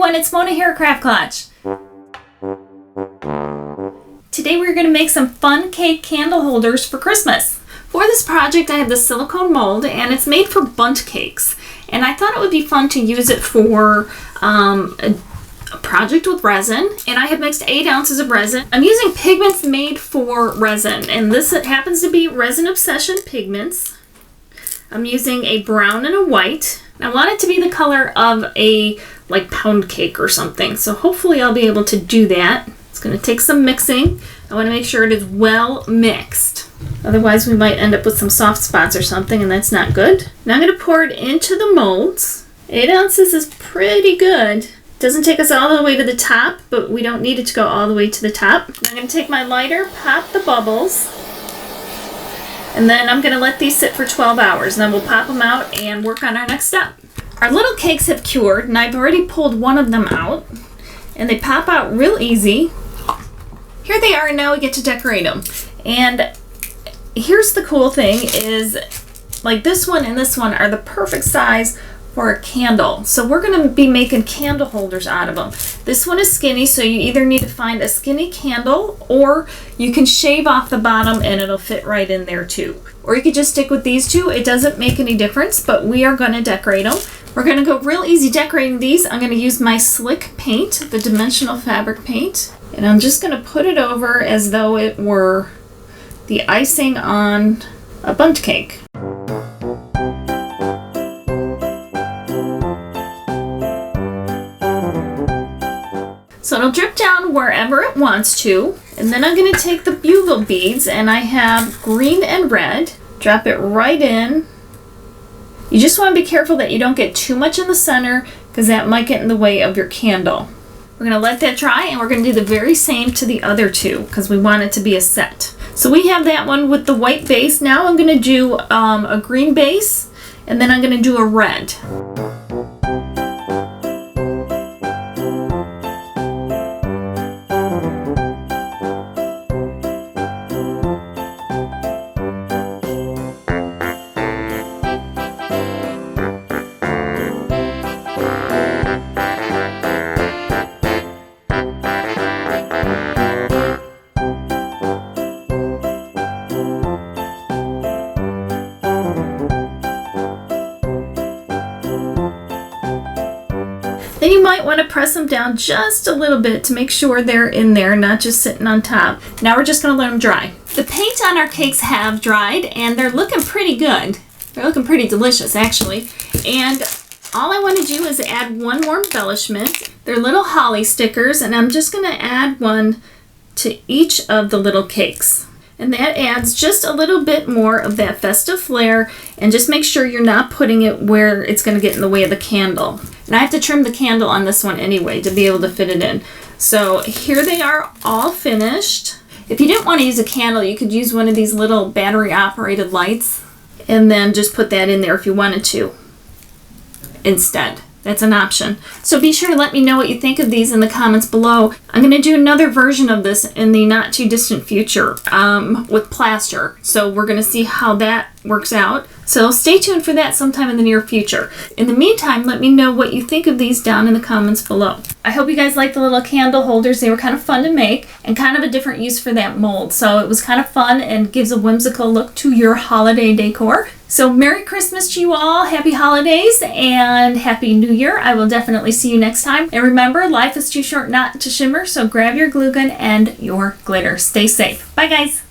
everyone, it's Mona here at Craft Clutch. Today we're going to make some fun cake candle holders for Christmas. For this project I have the silicone mold and it's made for bundt cakes. And I thought it would be fun to use it for a project with resin. And I have mixed 8 ounces of resin. I'm using pigments made for resin. And this happens to be Resin Obsession pigments. I'm using a brown and a white. I want it to be the color of a pound cake or something. So hopefully I'll be able to do that. It's going to take some mixing. I want to make sure it is well mixed. Otherwise we might end up with some soft spots or something, and that's not good. Now I'm going to pour it into the molds. 8 ounces is pretty good. Doesn't take us all the way to the top, but we don't need it to go all the way to the top. I'm going to take my lighter, pop the bubbles, and then I'm going to let these sit for 12 hours. And then we'll pop them out and work on our next step. Our little cakes have cured, and I've already pulled one of them out. And they pop out real easy. Here they are, and now we get to decorate them. And here's the cool thing is, this one and this one are the perfect size for a candle. So we're going to be making candle holders out of them. This one is skinny, so you either need to find a skinny candle or you can shave off the bottom and it'll fit right in there too. Or you could just stick with these two. It doesn't make any difference, but we are going to decorate them. We're going to go real easy decorating these. I'm going to use my slick paint, the dimensional fabric paint, and I'm just going to put it over as though it were the icing on a bundt cake. So it'll drip down wherever it wants to. And then I'm going to take the bugle beads, and I have green and red. Drop it right in. You just want to be careful that you don't get too much in the center because that might get in the way of your candle. We're going to let that dry, and we're going to do the very same to the other two because we want it to be a set. So we have that one with the white base. Now I'm going to do a green base, and then I'm going to do a red. Then you might want to press them down just a little bit to make sure they're in there, not just sitting on top. Now we're just going to let them dry. The paint on our cakes have dried and they're looking pretty good. They're looking pretty delicious actually. And all I want to do is add one more embellishment. They're little holly stickers, and I'm just going to add one to each of the little cakes. And that adds just a little bit more of that festive flair, and just make sure you're not putting it where it's going to get in the way of the candle. And I have to trim the candle on this one anyway to be able to fit it in. So here they are all finished. If you didn't want to use a candle, you could use one of these little battery operated lights and then just put that in there if you wanted to instead. That's an option. So be sure to let me know what you think of these in the comments below. I'm going to do another version of this in the not too distant future with plaster. So we're going to see how that works out. So stay tuned for that sometime in the near future. In the meantime, let me know what you think of these down in the comments below. I hope you guys like the little candle holders. They were kind of fun to make and kind of a different use for that mold. So it was kind of fun and gives a whimsical look to your holiday decor. So Merry Christmas to you all, Happy Holidays, and Happy New Year. I will definitely see you next time. And remember, life is too short not to shimmer, so grab your glue gun and your glitter. Stay safe. Bye guys.